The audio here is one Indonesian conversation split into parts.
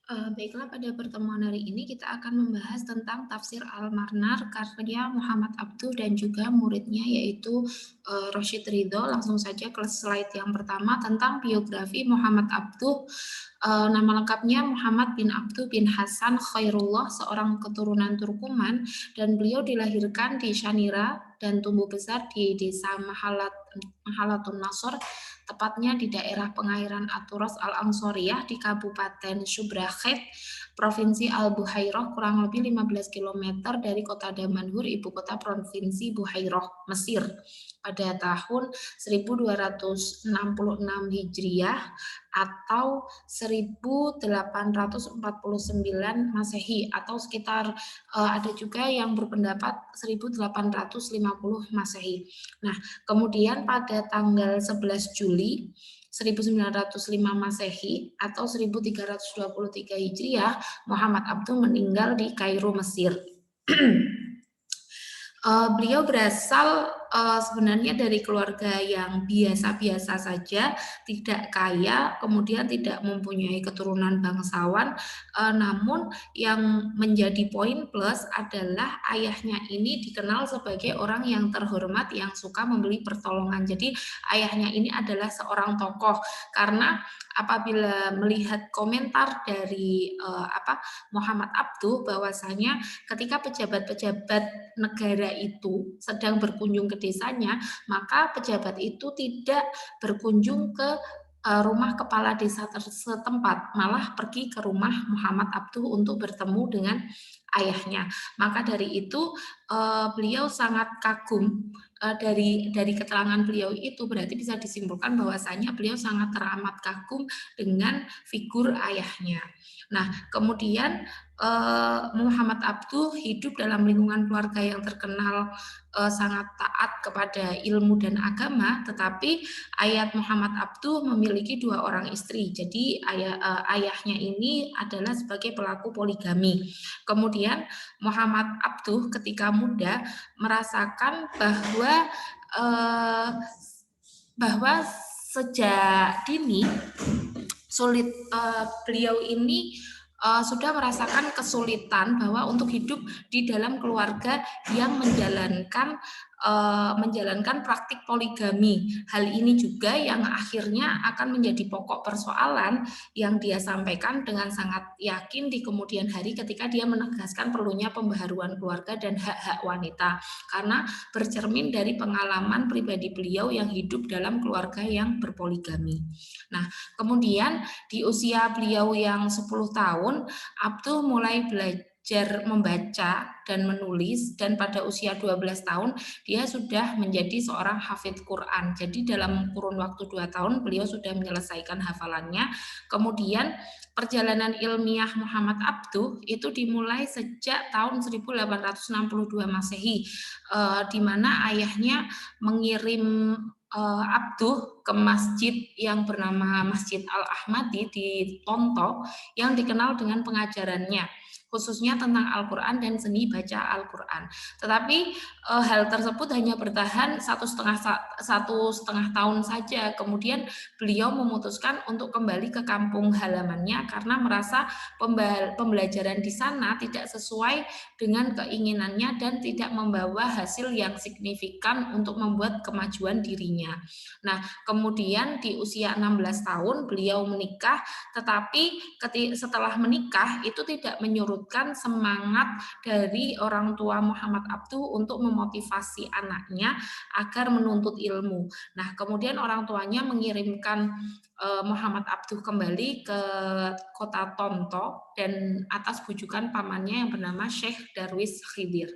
Baiklah, pada pertemuan hari ini kita akan membahas tentang tafsir Al-Marnar karya Muhammad Abduh dan juga muridnya yaitu Rosyid Ridho. Langsung saja ke slide yang pertama tentang biografi Muhammad Abduh. Nama lengkapnya Muhammad bin Abduh bin Hasan Khairullah, seorang keturunan Turkuman, dan beliau dilahirkan di Shanira dan tumbuh besar di desa Mahalatun Nasor, tepatnya di daerah pengairan Aturos Al-Ansoriyah di Kabupaten Subrakhet, Provinsi Al-Buhairah, kurang lebih 15 kilometer dari kota Damanhur, ibu kota Provinsi Buhairah, Mesir, pada tahun 1266 Hijriah atau 1849 Masehi, atau sekitar ada juga yang berpendapat 1850 Masehi. Nah, kemudian pada tanggal 11 Juli 1905 Masehi atau 1323 Hijriah, Muhammad Abduh meninggal di Kairo, Mesir. Beliau berasal sebenarnya dari keluarga yang biasa-biasa saja, tidak kaya, kemudian tidak mempunyai keturunan bangsawan. Namun yang menjadi poin plus adalah ayahnya ini dikenal sebagai orang yang terhormat, yang suka memberi pertolongan. Jadi ayahnya ini adalah seorang tokoh, karena apabila melihat komentar dari Muhammad Abduh, bahwasanya ketika pejabat-pejabat negara itu sedang berkunjung ke desanya, maka pejabat itu tidak berkunjung ke rumah kepala desa setempat, malah pergi ke rumah Muhammad Abduh untuk bertemu dengan ayahnya. Maka dari itu beliau sangat kagum. Dari keterangan beliau itu berarti bisa disimpulkan bahwasanya beliau sangat teramat kagum dengan figur ayahnya. Nah, kemudian Muhammad Abduh hidup dalam lingkungan keluarga yang terkenal sangat taat kepada ilmu dan agama, tetapi ayah Muhammad Abduh memiliki dua orang istri. Jadi ayahnya ini adalah sebagai pelaku poligami. Kemudian Muhammad Abduh ketika muda merasakan bahwa sejak dini sulit beliau ini sudah merasakan kesulitan bahwa untuk hidup di dalam keluarga yang menjalankan praktik poligami. Hal ini juga yang akhirnya akan menjadi pokok persoalan yang dia sampaikan dengan sangat yakin di kemudian hari ketika dia menegaskan perlunya pembaharuan keluarga dan hak-hak wanita, karena bercermin dari pengalaman pribadi beliau yang hidup dalam keluarga yang berpoligami. Nah, kemudian di usia beliau yang 10 tahun, Abduh mulai belajar membaca dan menulis, dan pada usia 12 tahun dia sudah menjadi seorang hafidz Quran. Jadi dalam kurun waktu 2 tahun beliau sudah menyelesaikan hafalannya. Kemudian perjalanan ilmiah Muhammad Abduh itu dimulai sejak tahun 1862 Masehi, di mana ayahnya mengirim Abduh ke masjid yang bernama Masjid Al-Ahmadi di Tonto, yang dikenal dengan pengajarannya khususnya tentang Al-Quran dan seni baca Al-Quran. Tetapi hal tersebut hanya bertahan satu setengah tahun saja. Kemudian beliau memutuskan untuk kembali ke kampung halamannya karena merasa pembelajaran di sana tidak sesuai dengan keinginannya dan tidak membawa hasil yang signifikan untuk membuat kemajuan dirinya. Nah, kemudian di usia 16 tahun beliau menikah, tetapi setelah menikah itu tidak menyurutkan semangat dari orang tua Muhammad Abduh untuk memotivasi anaknya agar menuntut ilmu. Nah, kemudian orang tuanya mengirimkan Muhammad Abduh kembali ke kota Tonto dan atas bujukan pamannya yang bernama Syekh Darwis Khidir.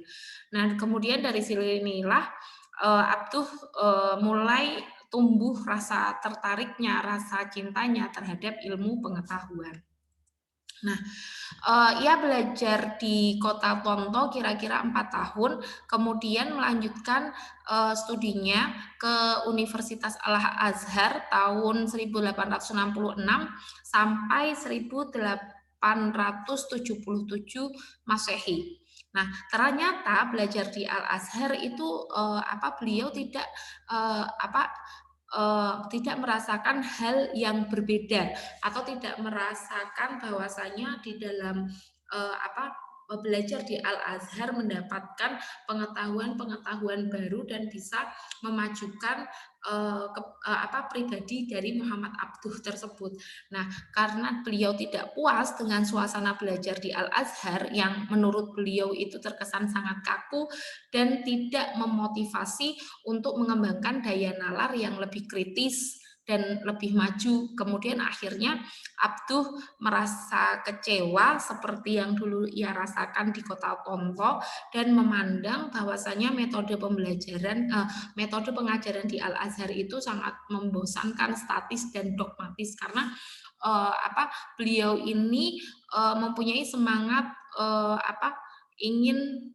Nah, kemudian dari sinilah Abduh mulai tumbuh rasa tertariknya, rasa cintanya terhadap ilmu pengetahuan. Nah, ia belajar di kota Tonto kira-kira 4 tahun, kemudian melanjutkan studinya ke Universitas Al-Azhar tahun 1866 sampai 1877 Masehi. Nah, ternyata belajar di Al-Azhar itu beliau tidak tidak merasakan hal yang berbeda atau tidak merasakan bahwasanya di dalam belajar di Al-Azhar mendapatkan pengetahuan-pengetahuan baru dan bisa memajukan pribadi dari Muhammad Abduh tersebut. Nah, karena beliau tidak puas dengan suasana belajar di Al-Azhar yang menurut beliau itu terkesan sangat kaku dan tidak memotivasi untuk mengembangkan daya nalar yang lebih kritis dan lebih maju. Kemudian akhirnya Abduh merasa kecewa seperti yang dulu ia rasakan di kota Tonto dan memandang bahwasanya metode pengajaran di Al-Azhar itu sangat membosankan, statis dan dogmatis karena beliau ini mempunyai semangat ingin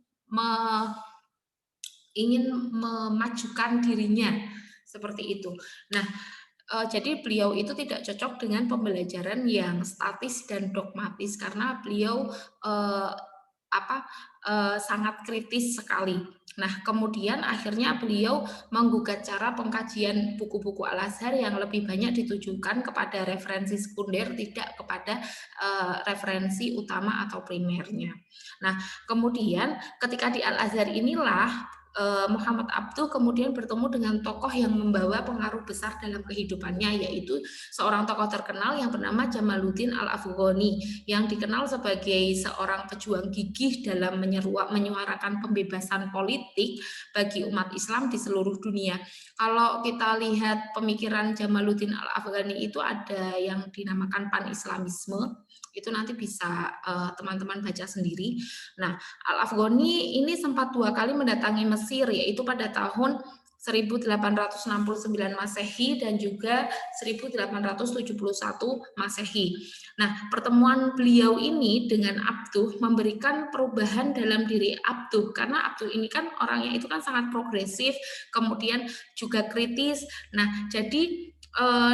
memajukan dirinya seperti itu. Nah, jadi beliau itu tidak cocok dengan pembelajaran yang statis dan dogmatis karena beliau sangat kritis sekali. Nah, kemudian akhirnya beliau menggugat cara pengkajian buku-buku Al-Azhar yang lebih banyak ditujukan kepada referensi sekunder, tidak kepada referensi utama atau primernya. Nah, kemudian ketika di Al-Azhar inilah Muhammad Abduh kemudian bertemu dengan tokoh yang membawa pengaruh besar dalam kehidupannya, yaitu seorang tokoh terkenal yang bernama Jamaluddin Al-Afghani yang dikenal sebagai seorang pejuang gigih dalam menyuarakan pembebasan politik bagi umat Islam di seluruh dunia. Kalau kita lihat pemikiran Jamaluddin Al-Afghani itu ada yang dinamakan pan-islamisme, itu nanti bisa teman-teman baca sendiri. Nah, Al-Afghani ini sempat 2 kali mendatangi Mesir, yaitu pada tahun 1869 Masehi dan juga 1871 Masehi. Nah, pertemuan beliau ini dengan Abduh memberikan perubahan dalam diri Abduh, karena Abduh ini kan orangnya itu kan sangat progresif, kemudian juga kritis. Nah, jadi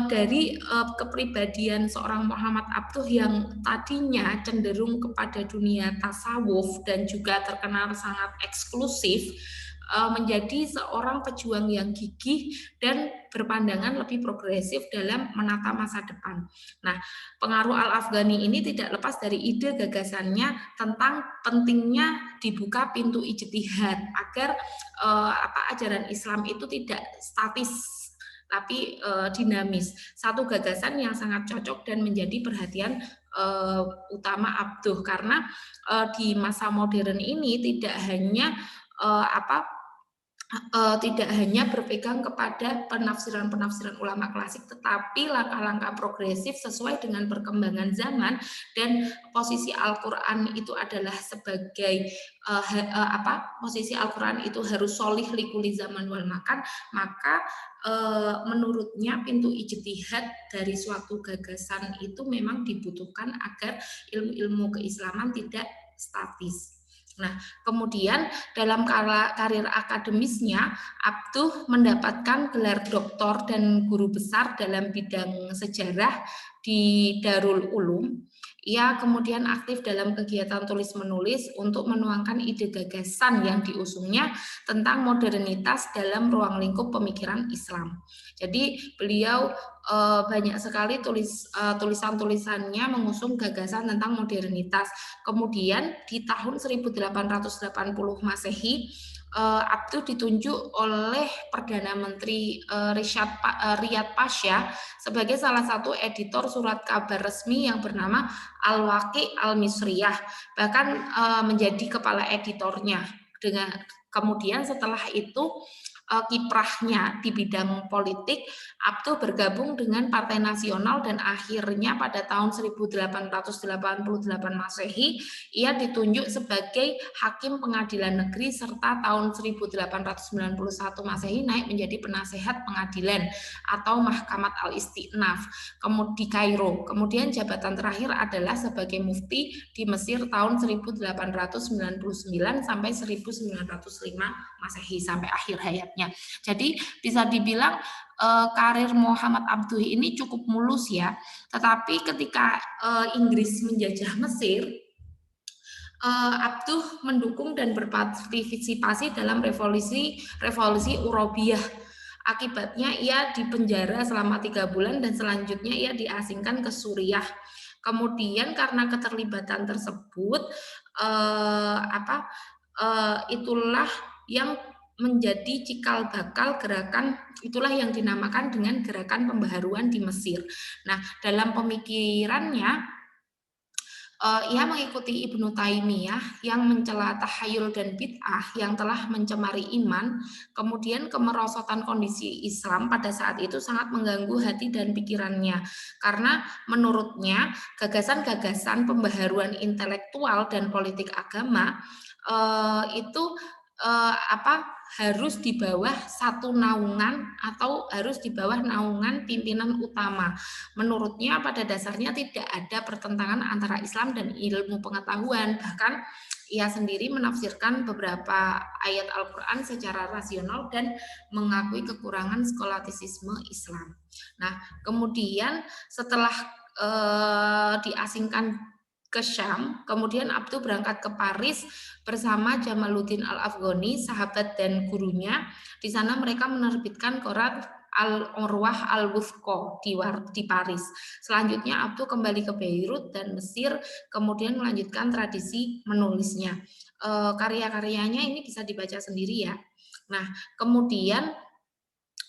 dari kepribadian seorang Muhammad Abduh yang tadinya cenderung kepada dunia tasawuf dan juga terkenal sangat eksklusif, menjadi seorang pejuang yang gigih dan berpandangan lebih progresif dalam menata masa depan. Nah, pengaruh Al-Afghani ini tidak lepas dari ide gagasannya tentang pentingnya dibuka pintu ijtihad agar ajaran Islam itu tidak statis tapi dinamis. Satu gagasan yang sangat cocok dan menjadi perhatian utama Abduh karena di masa modern ini tidak hanya tidak hanya berpegang kepada penafsiran-penafsiran ulama klasik, tetapi langkah-langkah progresif sesuai dengan perkembangan zaman dan posisi Al-Quran itu adalah sebagai posisi Al-Quran itu harus solih likuli zaman wal makan, maka menurutnya pintu ijtihad dari suatu gagasan itu memang dibutuhkan agar ilmu-ilmu keislaman tidak statis. Nah, kemudian dalam karir akademisnya, Abduh mendapatkan gelar doktor dan guru besar dalam bidang sejarah di Darul Ulum. Ia kemudian aktif dalam kegiatan tulis-menulis untuk menuangkan ide gagasan yang diusungnya tentang modernitas dalam ruang lingkup pemikiran Islam. Jadi beliau banyak sekali tulisan-tulisannya mengusung gagasan tentang modernitas. Kemudian di tahun 1880 Masehi, Abduh ditunjuk oleh Perdana Menteri Riyad Pasha sebagai salah satu editor surat kabar resmi yang bernama Al-Waqi Al-Misriyah, bahkan menjadi kepala editornya. Kemudian setelah itu kiprahnya di bidang politik, Abduh bergabung dengan Partai Nasional dan akhirnya pada tahun 1888 Masehi ia ditunjuk sebagai Hakim Pengadilan Negeri serta tahun 1891 Masehi naik menjadi penasehat pengadilan atau Mahkamat Al-Istinaf di Kairo. Kemudian jabatan terakhir adalah sebagai mufti di Mesir tahun 1899 sampai 1905 Masehi sampai akhir hayatnya. Jadi bisa dibilang karir Muhammad Abduh ini cukup mulus ya. Tetapi ketika Inggris menjajah Mesir, Abduh mendukung dan berpartisipasi dalam revolusi Urobiyah Akibatnya ia dipenjara selama 3 bulan dan selanjutnya ia diasingkan ke Suriah. Kemudian karena keterlibatan tersebut, itulah yang menjadi cikal bakal gerakan, itulah yang dinamakan dengan gerakan pembaharuan di Mesir. Nah, dalam pemikirannya ia mengikuti Ibnu Taimiyah yang mencela tahayul dan bid'ah yang telah mencemari iman, kemudian kemerosotan kondisi Islam pada saat itu sangat mengganggu hati dan pikirannya. Karena menurutnya gagasan-gagasan pembaharuan intelektual dan politik agama itu harus di bawah satu naungan atau harus di bawah naungan pimpinan utama. Menurutnya pada dasarnya tidak ada pertentangan antara Islam dan ilmu pengetahuan. Bahkan ia sendiri menafsirkan beberapa ayat Al-Quran secara rasional dan mengakui kekurangan skolatisisme Islam. Nah, kemudian setelah diasingkan ke Syam, kemudian Abdu berangkat ke Paris bersama Jamaluddin Al-Afghani, sahabat dan gurunya. Di sana mereka menerbitkan koran Al-Urwah Al-Wuthqa di Paris. Selanjutnya Abdu kembali ke Beirut dan Mesir, kemudian melanjutkan tradisi menulisnya. Karya-karyanya ini bisa dibaca sendiri ya. Nah, kemudian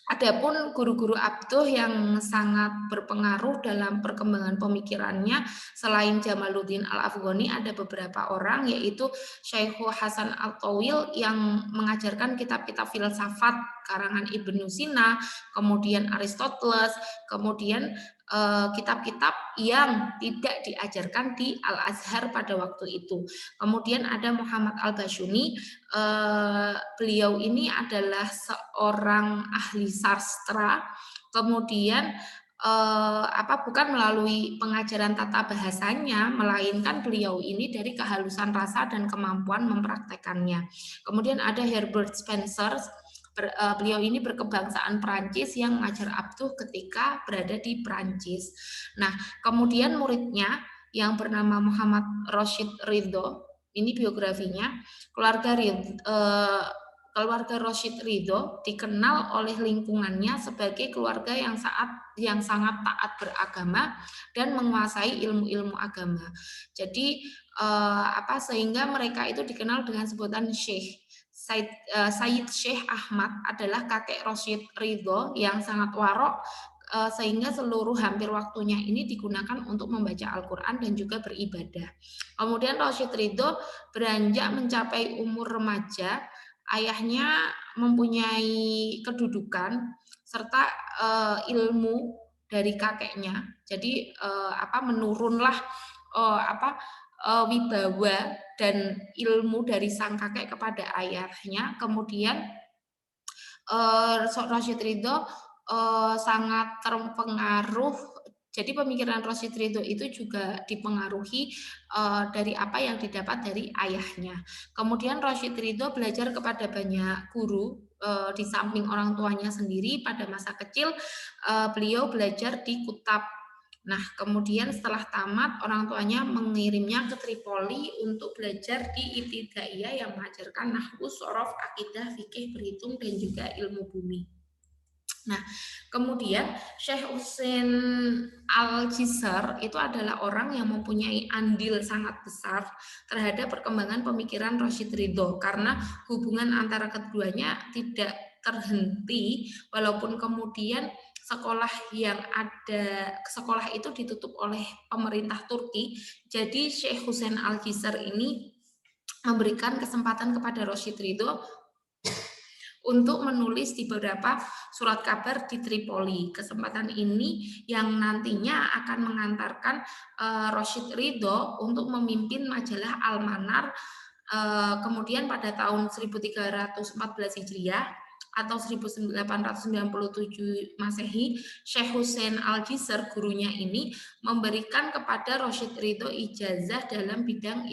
adapun guru-guru Abduh yang sangat berpengaruh dalam perkembangan pemikirannya selain Jamaluddin Al-Afghani ada beberapa orang, yaitu Syaikhul Hasan Al-Tawil yang mengajarkan kitab-kitab filsafat karangan Ibnu Sina, kemudian Aristoteles, kemudian kitab-kitab yang tidak diajarkan di Al-Azhar pada waktu itu. Kemudian ada Muhammad Al-Bashuni, beliau ini adalah seorang ahli sastra, kemudian bukan melalui pengajaran tata bahasanya, melainkan beliau ini dari kehalusan rasa dan kemampuan mempraktekannya. Kemudian ada Herbert Spencer, beliau ini berkebangsaan Perancis yang mengajar Abduh ketika berada di Perancis. Nah, kemudian muridnya yang bernama Muhammad Rashid Ridho, ini biografinya. Keluarga Rashid Ridho dikenal oleh lingkungannya sebagai keluarga yang sangat taat beragama dan menguasai ilmu-ilmu agama. Jadi sehingga mereka itu dikenal dengan sebutan Syekh. Sayyid Syekh Ahmad adalah kakek Rashid Ridho yang sangat warok, sehingga seluruh hampir waktunya ini digunakan untuk membaca Al-Quran dan juga beribadah. Kemudian Rashid Ridho beranjak mencapai umur remaja, ayahnya mempunyai kedudukan serta ilmu dari kakeknya. Jadi menurunlah wibawa dan ilmu dari sang kakek kepada ayahnya. Kemudian Rashid Ridho sangat terpengaruh. Jadi pemikiran Rashid Ridho itu juga dipengaruhi dari apa yang didapat dari ayahnya. Kemudian Rashid Ridho belajar kepada banyak guru di samping orang tuanya sendiri. Pada masa kecil beliau belajar di Kutab. Nah, kemudian setelah tamat, orang tuanya mengirimnya ke Tripoli untuk belajar di Ibtidaiyah yang mengajarkan nahwu, shorof, akidah, fikih, berhitung, dan juga ilmu bumi. Nah, kemudian Syekh Husain Al-Jisr itu adalah orang yang mempunyai andil sangat besar terhadap perkembangan pemikiran Rashid Ridho, karena hubungan antara keduanya tidak terhenti, walaupun kemudian sekolah itu ditutup oleh pemerintah Turki. Jadi Syekh Husain Al-Jisr ini memberikan kesempatan kepada Rashid Ridho untuk menulis di beberapa surat kabar di Tripoli. Kesempatan ini yang nantinya akan mengantarkan Rashid Ridho untuk memimpin majalah Al-Manar. Kemudian pada tahun 1314 Hijriah atau 1897 Masehi, Syekh Husain Al-Jisr, gurunya ini, memberikan kepada Rashid Ridho ijazah dalam bidang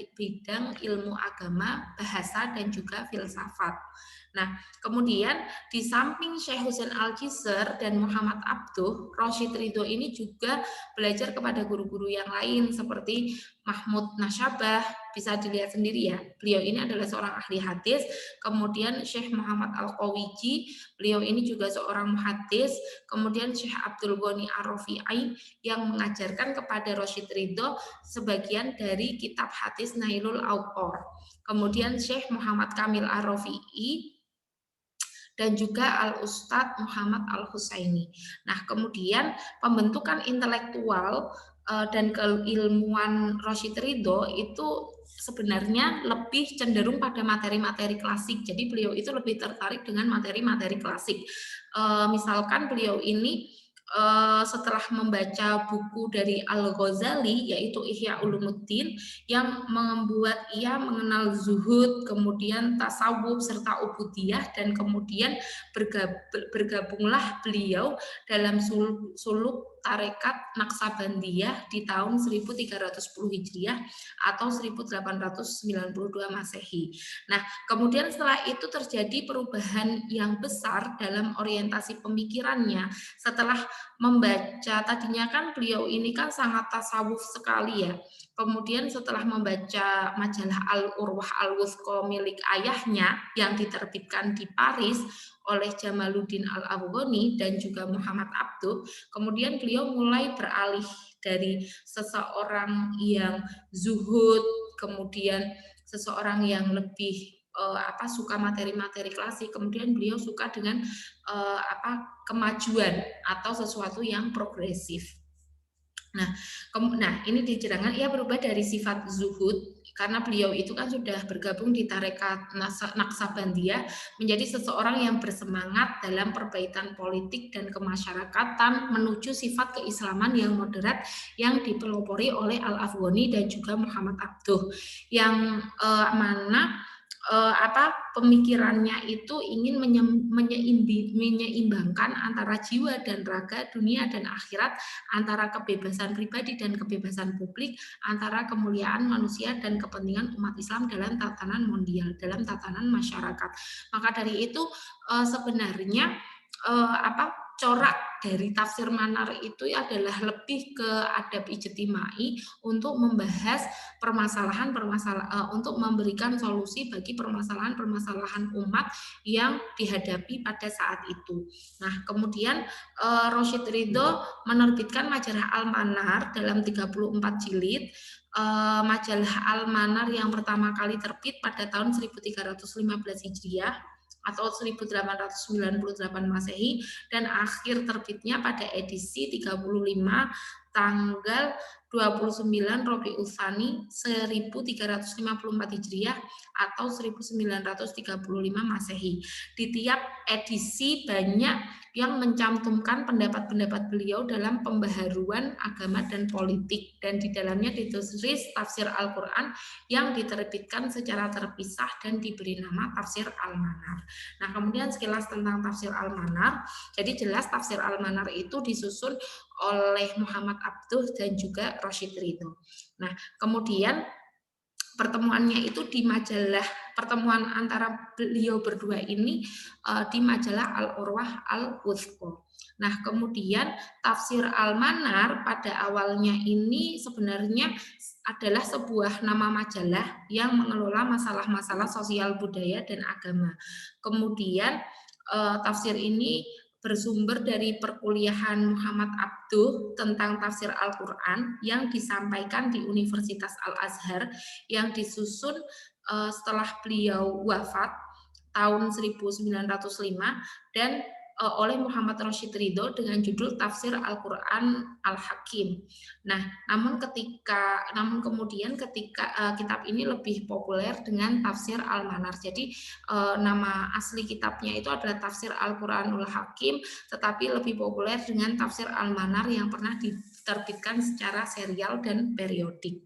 ilmu agama, bahasa, dan juga filsafat. Nah, kemudian di samping Syekh Husain Al-Jizr dan Muhammad Abduh, Rashid Ridho ini juga belajar kepada guru-guru yang lain seperti Mahmud Nasyabah, bisa dilihat sendiri ya. Beliau ini adalah seorang ahli hadis, kemudian Syekh Muhammad Al-Qawiji, beliau ini juga seorang muhaddis, kemudian Syekh Abdul Ghani Ar-Rafi'i yang mengajarkan kepada Rashid Ridho sebagian dari kitab hadis Nailul Awqar. Kemudian Syekh Muhammad Kamil Ar-Rafi'i dan juga Al-Ustadz Muhammad Al-Husaini. Nah, kemudian pembentukan intelektual dan keilmuan Rashid Ridho itu sebenarnya lebih cenderung pada materi-materi klasik. Jadi beliau itu lebih tertarik dengan materi-materi klasik. Misalkan beliau ini setelah membaca buku dari Al-Ghazali yaitu Ihya Ulumuddin yang membuat ia mengenal zuhud, kemudian tasawuf serta ubudiyah, dan kemudian bergabunglah beliau dalam suluk tarekat Naksabandiyah di tahun 1310 Hijriah atau 1892 Masehi. Nah, kemudian setelah itu terjadi perubahan yang besar dalam orientasi pemikirannya setelah membaca, tadinya kan beliau ini kan sangat tasawuf sekali ya. Kemudian setelah membaca majalah Al-Urwah Al-Wuthqa milik ayahnya yang diterbitkan di Paris oleh Jamaluddin Al-Afghani dan juga Muhammad Abduh, kemudian beliau mulai beralih dari seseorang yang zuhud, kemudian seseorang yang lebih suka materi-materi klasik, kemudian beliau suka dengan kemajuan atau sesuatu yang progresif. Nah, ini dijelaskan ia berubah dari sifat zuhud karena beliau itu kan sudah bergabung di tarekat Naksabandiyah menjadi seseorang yang bersemangat dalam perbaikan politik dan kemasyarakatan menuju sifat keislaman yang moderat yang dipelopori oleh Al-Afghani dan juga Muhammad Abduh yang mana pemikirannya itu ingin menyeimbangkan antara jiwa dan raga, dunia dan akhirat, antara kebebasan pribadi dan kebebasan publik, antara kemuliaan manusia dan kepentingan umat Islam dalam tatanan mondial, dalam tatanan masyarakat. Maka dari itu sebenarnya corak dari tafsir Manar itu adalah lebih ke adab ijtimai untuk membahas untuk memberikan solusi bagi permasalahan-permasalahan umat yang dihadapi pada saat itu. Nah, kemudian Rashid Ridho menerbitkan majalah Al-Manar dalam 34 jilid. Majalah Al-Manar yang pertama kali terbit pada tahun 1315 Hijriah atau 1898 Masehi dan akhir terbitnya pada edisi 35 tanggal 29 Rabiul Tsani 1354 Hijriah atau 1935 Masehi. Di tiap edisi banyak yang mencantumkan pendapat-pendapat beliau dalam pembaharuan agama dan politik, dan di dalamnya ditulis tafsir Al-Quran yang diterbitkan secara terpisah dan diberi nama tafsir Al-Manar. Nah, kemudian sekilas tentang tafsir Al-Manar. Jadi jelas tafsir Al-Manar itu disusun oleh Muhammad Abduh dan juga Rashid Ridho. Nah, kemudian pertemuannya itu di majalah, pertemuan antara beliau berdua ini di majalah Al-Urwah Al-Wuthqa. Nah, kemudian tafsir Al-Manar pada awalnya ini sebenarnya adalah sebuah nama majalah yang mengelola masalah-masalah sosial budaya dan agama. Kemudian tafsir ini bersumber dari perkuliahan Muhammad Abduh tentang tafsir Al-Quran yang disampaikan di Universitas Al-Azhar yang disusun setelah beliau wafat tahun 1905 dan oleh Muhammad Rashid Ridho dengan judul Tafsir Al-Quran Al-Hakim. Nah, namun kemudian ketika kitab ini lebih populer dengan Tafsir Al-Manar. Jadi nama asli kitabnya itu adalah Tafsir Al-Quranul Hakim, tetapi lebih populer dengan Tafsir Al-Manar yang pernah diterbitkan secara serial dan periodik.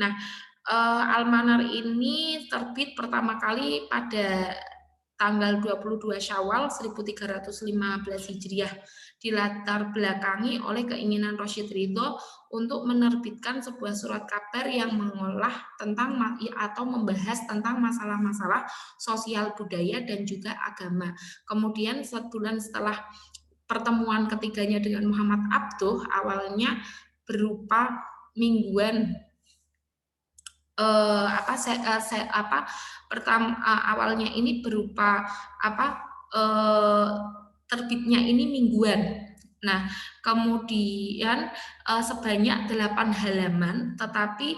Nah, Al-Manar ini terbit pertama kali pada tanggal 22 Syawal 1315 Hijriah dilatar belakangi oleh keinginan Rashid Ridho untuk menerbitkan sebuah surat kabar yang mengolah tentang atau membahas tentang masalah-masalah sosial budaya dan juga agama. Kemudian sebulan setelah pertemuan ketiganya dengan Muhammad Abduh, awalnya berupa mingguan awalnya ini berupa terbitnya ini mingguan. Nah, kemudian sebanyak 8 halaman, tetapi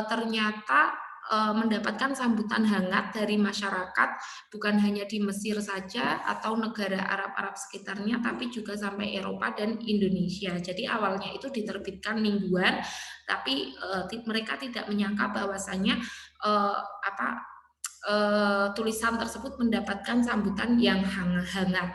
ternyata mendapatkan sambutan hangat dari masyarakat, bukan hanya di Mesir saja atau negara Arab-Arab sekitarnya, tapi juga sampai Eropa dan Indonesia. Jadi awalnya itu diterbitkan mingguan, tapi mereka tidak menyangka bahwasanya tulisan tersebut mendapatkan sambutan yang hangat.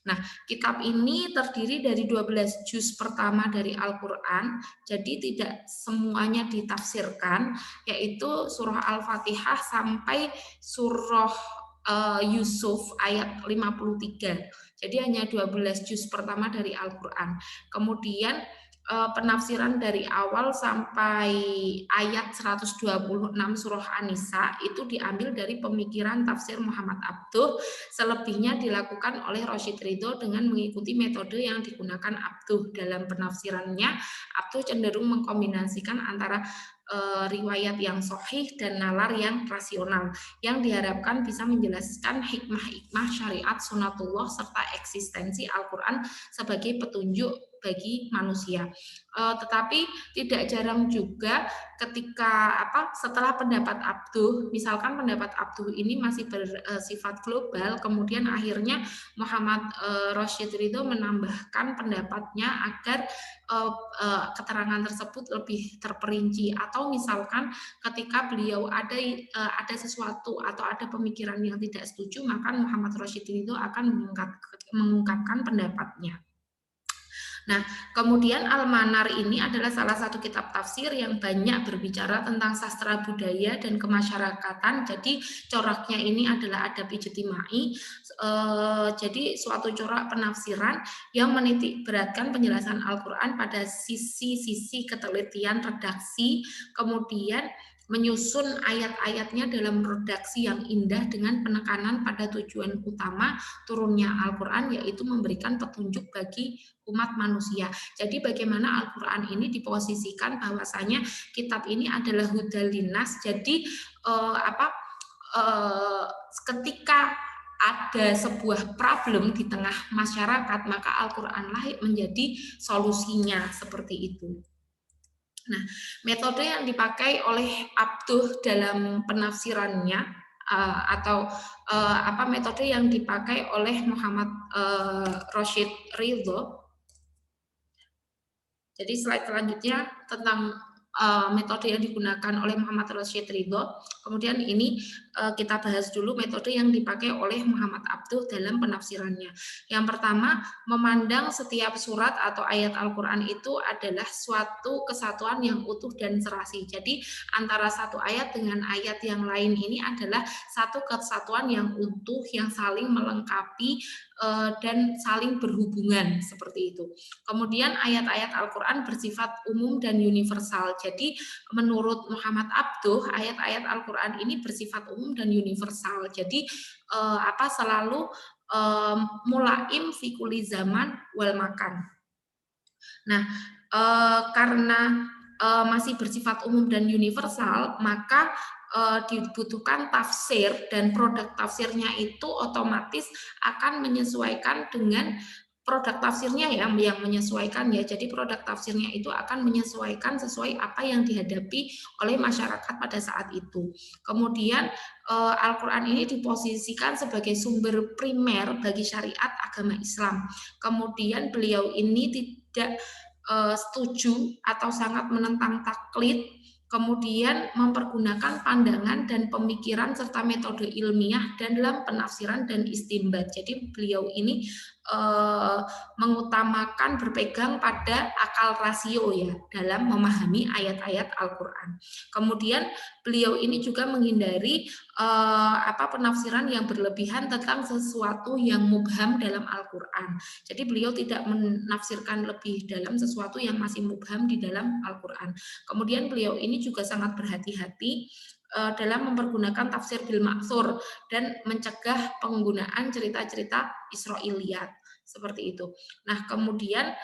Nah, kitab ini terdiri dari 12 juz pertama dari Al-Quran, jadi tidak semuanya ditafsirkan, yaitu surah Al-Fatihah sampai surah Yusuf ayat 53. Jadi hanya 12 juz pertama dari Al-Quran. Kemudian penafsiran dari awal sampai ayat 126 surah An-Nisa itu diambil dari pemikiran tafsir Muhammad Abduh. Selebihnya dilakukan oleh Rashid Ridho dengan mengikuti metode yang digunakan Abduh. Dalam penafsirannya, Abduh cenderung mengkombinasikan antara riwayat yang sahih dan nalar yang rasional, yang diharapkan bisa menjelaskan hikmah-hikmah syariat sunatullah serta eksistensi Al-Quran sebagai petunjuk bagi manusia. Tetapi tidak jarang juga ketika setelah pendapat Abduh, misalkan pendapat Abduh ini masih bersifat global, kemudian akhirnya Muhammad Rashid Ridho menambahkan pendapatnya agar keterangan tersebut lebih terperinci, atau misalkan ketika beliau ada sesuatu atau ada pemikiran yang tidak setuju, maka Muhammad Rashid Ridho akan mengungkapkan pendapatnya. Nah, kemudian Al-Manar ini adalah salah satu kitab tafsir yang banyak berbicara tentang sastra budaya dan kemasyarakatan. Jadi coraknya ini adalah adab ijtimai. Jadi suatu corak penafsiran yang menitik beratkan penjelasan Al-Quran pada sisi-sisi ketelitian redaksi, kemudian menyusun ayat-ayatnya dalam redaksi yang indah dengan penekanan pada tujuan utama turunnya Al-Quran, yaitu memberikan petunjuk bagi umat manusia. Jadi bagaimana Al-Quran ini diposisikan bahwasanya kitab ini adalah hudal linnas. Jadi ketika ada sebuah problem di tengah masyarakat, maka Al-Quran lah menjadi solusinya, seperti itu. Nah, metode yang dipakai oleh Abduh dalam penafsirannya metode yang dipakai oleh Muhammad Rashid Ridho. Jadi slide selanjutnya tentang metode yang digunakan oleh Muhammad Rashid Ridho. Kemudian ini kita bahas dulu metode yang dipakai oleh Muhammad Abduh dalam penafsirannya. Yang pertama, memandang setiap surat atau ayat Al-Quran itu adalah suatu kesatuan yang utuh dan serasi. Jadi antara satu ayat dengan ayat yang lain ini adalah satu kesatuan yang utuh, yang saling melengkapi dan saling berhubungan, seperti itu. Kemudian ayat-ayat Al-Quran bersifat umum dan universal. Jadi menurut Muhammad Abduh, ayat-ayat Al-Quran ini bersifat umum dan universal. Jadi selalu mulaim fikuli zaman wal makan. Nah, karena masih bersifat umum dan universal, maka dibutuhkan tafsir, dan produk tafsirnya itu otomatis akan menyesuaikan dengan produk tafsirnya yang menyesuaikan ya. Jadi produk tafsirnya itu akan menyesuaikan sesuai apa yang dihadapi oleh masyarakat pada saat itu. Kemudian Al-Quran ini diposisikan sebagai sumber primer bagi syariat agama Islam. Kemudian beliau ini tidak setuju atau sangat menentang taklid, kemudian mempergunakan pandangan dan pemikiran serta metode ilmiah dalam penafsiran dan istinbat. Jadi beliau ini eh, mengutamakan berpegang pada akal rasio ya dalam memahami ayat-ayat Al-Qur'an. Kemudian beliau ini juga menghindari penafsiran yang berlebihan tentang sesuatu yang mubham dalam Al-Qur'an. Jadi beliau tidak menafsirkan lebih dalam sesuatu yang masih mubham di dalam Al-Qur'an. Kemudian beliau ini juga sangat berhati-hati dalam mempergunakan tafsir bil maksur dan mencegah penggunaan cerita-cerita Israiliyat seperti itu. Nah, kemudian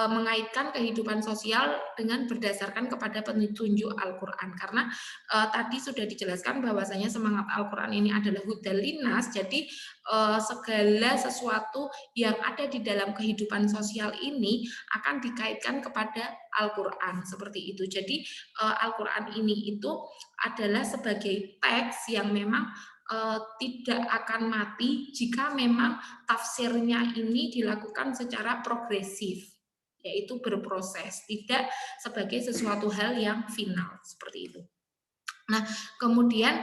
mengaitkan kehidupan sosial dengan berdasarkan kepada petunjuk Al-Qur'an karena tadi sudah dijelaskan bahwasanya semangat Al-Qur'an ini adalah hudal linnas, jadi segala sesuatu yang ada di dalam kehidupan sosial ini akan dikaitkan kepada Al-Qur'an seperti itu. Jadi Al-Qur'an ini itu adalah sebagai teks yang memang tidak akan mati jika memang tafsirnya ini dilakukan secara progresif, yaitu berproses, tidak sebagai sesuatu hal yang final seperti itu. Nah, kemudian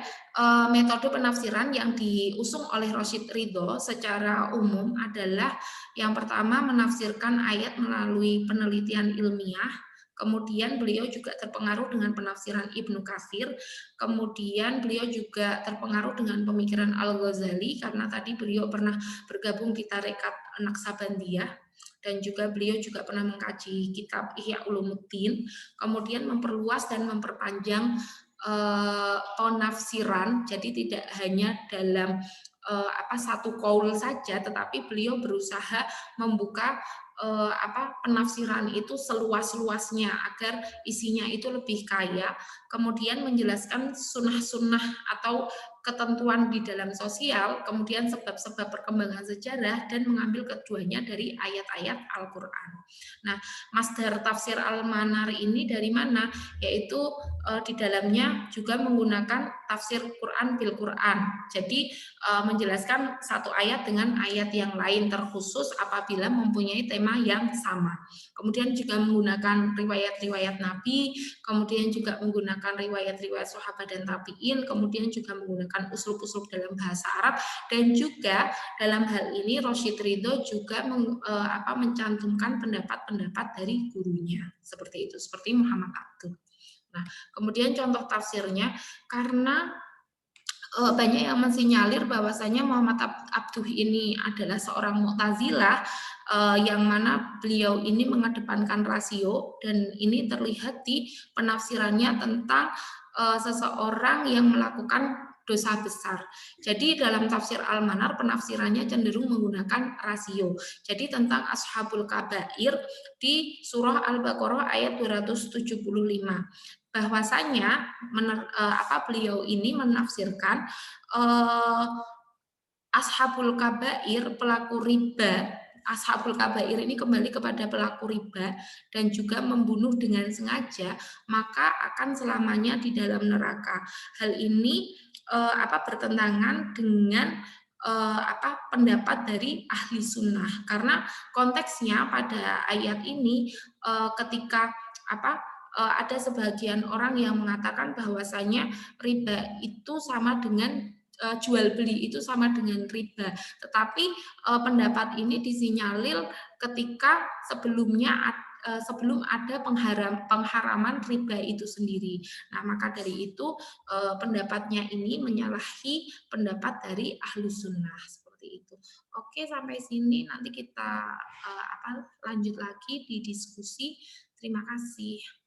metode penafsiran yang diusung oleh Rosyid Ridho secara umum adalah yang pertama menafsirkan ayat melalui penelitian ilmiah. Kemudian beliau juga terpengaruh dengan penafsiran Ibnu Katsir. Kemudian beliau juga terpengaruh dengan pemikiran Al-Ghazali karena tadi beliau pernah bergabung di Tarekat Naksabandiyah dan juga beliau juga pernah mengkaji kitab Ihya Ulumuddin. Kemudian memperluas dan memperpanjang penafsiran, jadi tidak hanya dalam satu qaul saja, tetapi beliau berusaha membuka penafsiran itu seluas-luasnya agar isinya itu lebih kaya, kemudian menjelaskan sunnah-sunnah atau ketentuan di dalam sosial, kemudian sebab-sebab perkembangan sejarah, dan mengambil keduanya dari ayat-ayat Al-Qur'an. Nah, masdar tafsir Al-Manar ini dari mana? Yaitu di dalamnya juga menggunakan tafsir Quran bil Quran. Jadi menjelaskan satu ayat dengan ayat yang lain terkhusus apabila mempunyai tema yang sama. Kemudian juga menggunakan riwayat-riwayat Nabi, kemudian juga menggunakan riwayat-riwayat sahabat dan tabi'in, kemudian juga menggunakan uslub-uslub dalam bahasa Arab, dan juga dalam hal ini Rosyid Ridho juga mencantumkan pendapat-pendapat dari gurunya seperti itu, seperti Muhammad Abduh. Nah, kemudian contoh tafsirnya, karena banyak yang mensinyalir bahwasanya Muhammad Abduh ini adalah seorang Mu'tazilah yang mana beliau ini mengedepankan rasio, dan ini terlihat di penafsirannya tentang seseorang yang melakukan dosa besar. Jadi dalam tafsir Al-Manar penafsirannya cenderung menggunakan rasio. Jadi tentang Ashabul Kabair di surah Al-Baqarah ayat 275. Bahwasanya beliau ini menafsirkan Ashabul Kabair, pelaku riba. Ashabul Kabair ini kembali kepada pelaku riba dan juga membunuh dengan sengaja, maka akan selamanya di dalam neraka. Hal ini bertentangan dengan pendapat dari ahli sunnah, karena konteksnya pada ayat ini ketika ada sebagian orang yang mengatakan bahwasanya riba itu sama dengan jual beli itu sama dengan riba, tetapi pendapat ini disinyalir ketika sebelum ada pengharaman riba itu sendiri. Nah, maka dari itu pendapatnya ini menyalahi pendapat dari ahlu sunnah seperti itu. Oke, sampai sini nanti kita lanjut lagi di diskusi. Terima kasih.